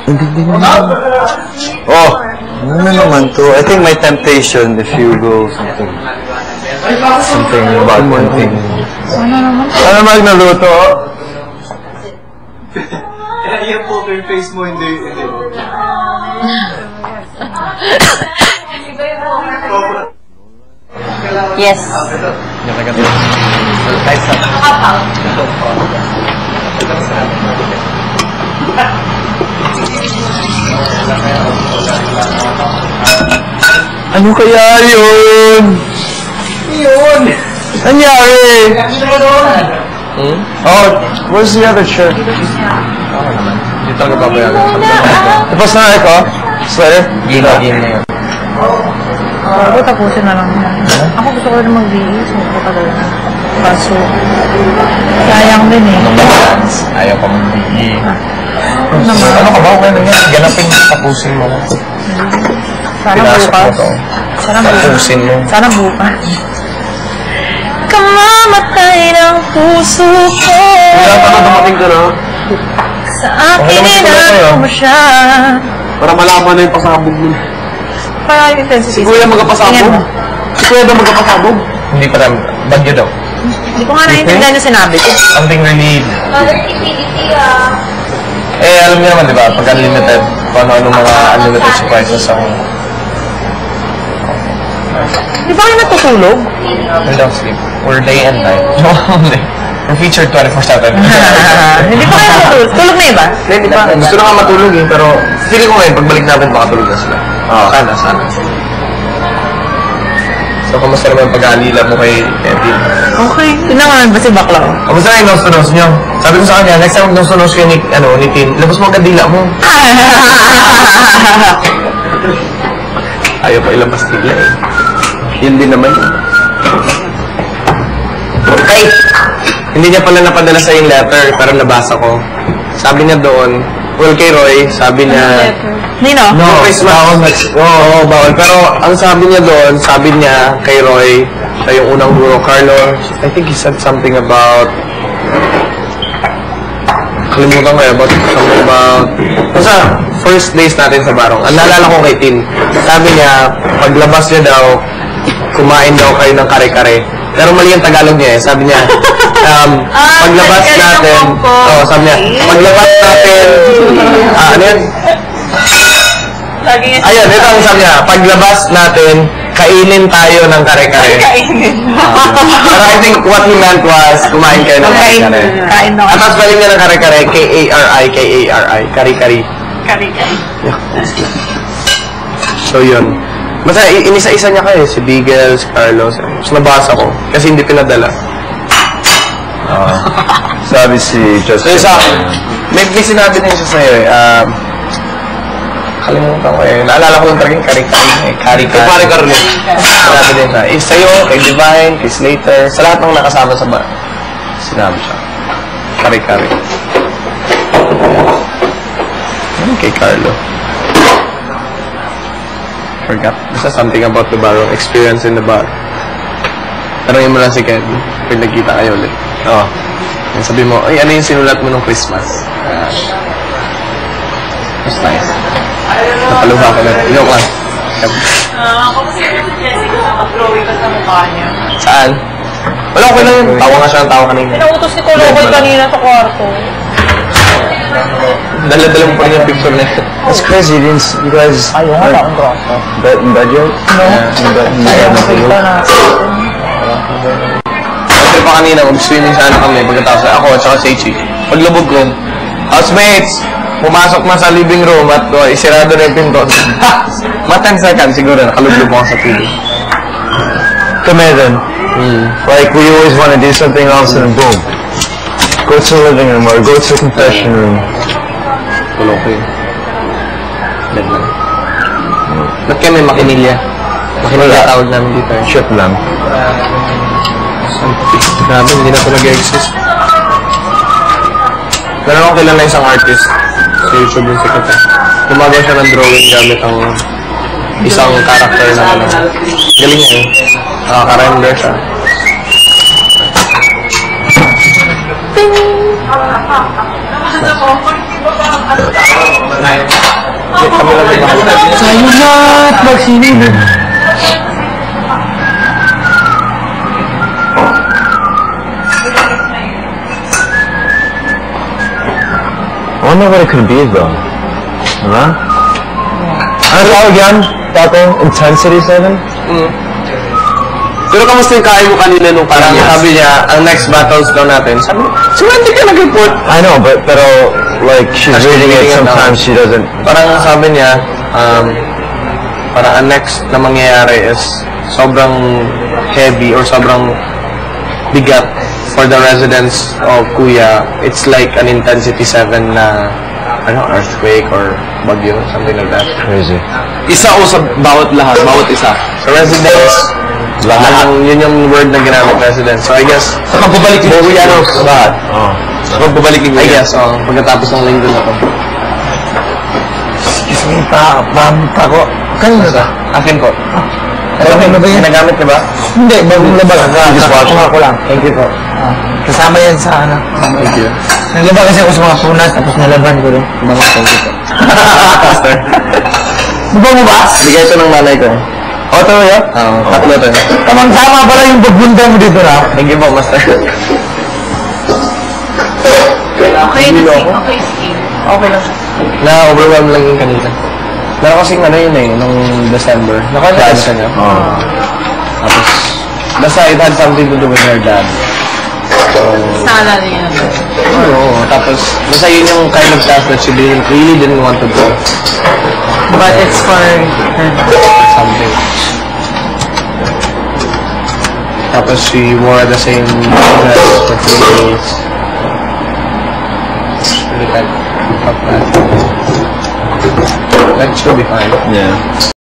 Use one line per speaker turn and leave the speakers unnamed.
Hindi naman. Oh! Ano naman to? I think my temptation if you go something about one thing.
Ano naman?
Ano magnaluto?
Yung poker face mo, hindi.
Yes.
Ano kaya yun?
Yun!
Nangyari? Oh, where's the other shirt?
Hindi talaga babayagan.
Tapos na ako? Sweater?
Game na yun.
Ako, tapusin na lang yan. Ako gusto ko rin mag-BS. Magpatagal na. Kaso, sayang din eh.
Ayaw pa mag-BE.
Ano
ka ba? Okay na yan. Ganapin mo, tapusin mo.
Sana bukas. Sana bukas.
Tapusin mo.
Sana bukas. Kamamatay ng puso ko.
Kaya pa dumating ka na?
Sa akin inako mo siya.
Para malaman na yung pasabog mo.
Para yung intensity.
Si Kuya magkapasabog? Si Kuya ba magkapasabog?
Hindi pa namin. Bagyo daw.
Hindi ko nga naiintindihan yung sinabi ko.
Something really... alam niyo naman, di ba? Pag unlimited, kung ano mga unlimited surprises ang...
Di ba kayo natutulog?
We don't sleep. We're day and night. No, only. We're featured 24/7.
Hindi pa kayo natutulog? Tulog na iba?
Hindi pa. Gusto na nga matulog eh, pero feeling ko ngayon, pagbalik namin, makatulog na sila. Sana. So, kamusta naman pag-aalila mo kay Kevin?
Okay. Tinangan ba si Bakla?
Kamusta na yung nose-to-nose niyo? Sabi ko sa kanya, next time nose-to-nose kayo ni Tin, labas mo ang kandila mo. Ayaw pa ilang pastilla eh. Yun din naman yun. Okay. Hindi niya pala napadala sa yung letter, pero nabasa ko. Sabi niya doon, well, kay Roy, sabi niya...
Nino?
No, Christmas. Oo, bawal. Pero ang sabi niya doon, sabi niya kay Roy, siya yung unang guro, Carlo, I think he said something about... Kalimutan ko about something about... Basta, first days natin sa Barong. Ang naalala ko kay Tin, sabi niya, paglabas niya daw, kumain daw kayo ng kare-kare. Pero mali yung Tagalog niya eh. Sabi niya, paglabas natin, sabi niya, paglabas natin, ano yun? Ayun, ito ang sabi niya, paglabas natin, kainin tayo ng kare-kare.
Kainin.
Pero I think what he meant was, kumain kayo ng kare-kare.
Kain na.
At tapos balik niya ng kare-kare, K-A-R-I, K-A-R-I, kari-kari.
Kari-kari.
So yun. Basta inisa-isa niya kayo, si Bigel, si Carlos. Tapos nabasa ko, kasi hindi pinadala.
Sabi si Justin.
So sa akin, may sinabi din siya sa'yo eh. Kalimutan ko eh. Naalala ko lang talagang kari-kari eh. Kari-kari. Pare Carlos. Sinabi din siya. Eh, sa'yo, kay Divine, kay Slater, sa lahat ng nakasama sa bar. Sinabi siya. Kari-kari. Kay Carlo. Forgot. Basta something about the bar, experience in the bar. Tanungin mo lang si Kevin. Pag nagkita kayo ulit. Oo. Sabi mo, ay, ano yung sinulat mo nung Christmas? That's nice. Napaluha ko na. Joke lang.
Kamusta yung Jessica na mag-drawing ka sa mukha niya?
Saan? Wala ko lang yun. Tawa nga siya ng tawa kanina.
Pinautos ni Kulokoy kanina sa kwarto.
Dala-dala mo pa rin yung picture na yun.
That's crazy, you guys...
Ayaw nga akong grasa.
Bet in bed yet? No.
Ayaw makita na.
Kasi pa kanina, mag-swimming sana kami. Pagkatapos ako at saka si Ichi. Paglubog ko, housemates! Pumasok na sa living room at isirado na yung pinto. Mga 10 seconds siguro, nakalublob ako sa TV.
Kami then. Like, we always want to do something else and then boom. Go to the living room or go to the confession room.
Tulog ko yun. Dead lang. Ba't kami makinilya? Makinilya tawag namin dito eh.
Ship lang.
Grabe, hindi na ito nag-exist. Pero ako kilala isang artist sa YouTube yung sikat eh. Gumagawa siya ng drawing gamit ang isang character na ano. Galing niya eh. Nakaka-render siya. kami lang din mahal.
Sa'yo na at magsinilid. I wonder what it could be though. Diba? Ano tawag yan? Tato? Intensity 7?
Pero kamusta yung kain mo kanina nung parang sabi niya, ang next battles daw natin, sabi, so hindi ka nag-report.
I know, but pero like she's reading it sometimes she doesn't.
Parang sabi niya, parang ang next na mangyayari is sobrang heavy or sobrang bigat for the residents of Kuya. It's like an intensity 7 na earthquake or bagyo, something like that.
Crazy.
Isa o sa bawat lahat, bawat isa.
So residents, lahat. Yun yung word na ginamit, residents. So I guess,
Sa pagbabalik ni Kuya, ano?
lahat.
Sa pagbabalik ni
I
Kuya.
guess, pagkatapos ng linggo na to.
Excuse me, pamita ko. Kanina ba?
Akin po.
Okay na ba yun?
Ginagamit niya ba?
Hindi, bagong labas. Just watch. Ko lang. Thank you po. Kasama yan sa ano.
Thank you.
Naglaba kasi ako sa mga punas, tapos nalaban ko rin.
Thank you po.
Diba mo ba?
Bigay ito ng malay ko.
O, ito yun?
Oo, tatlo to.
Tamang-tama pala yung pagbunda mo dito na.
Thank you po, Master.
Okay na okay, sige.
Okay lang. Na-overwhelm lang yung kanina. Meron kasing ano yun nung December. Nakalimutan ka niya. Tapos, basta it had something to do with her dad. So,
Sala niya.
oo. Tapos, basta yun yung kind of stuff that she really didn't want to do.
But it's for her.
Something. Tapos, she wore the same dress for 3 days. Really bad. That should be fine.
Yeah.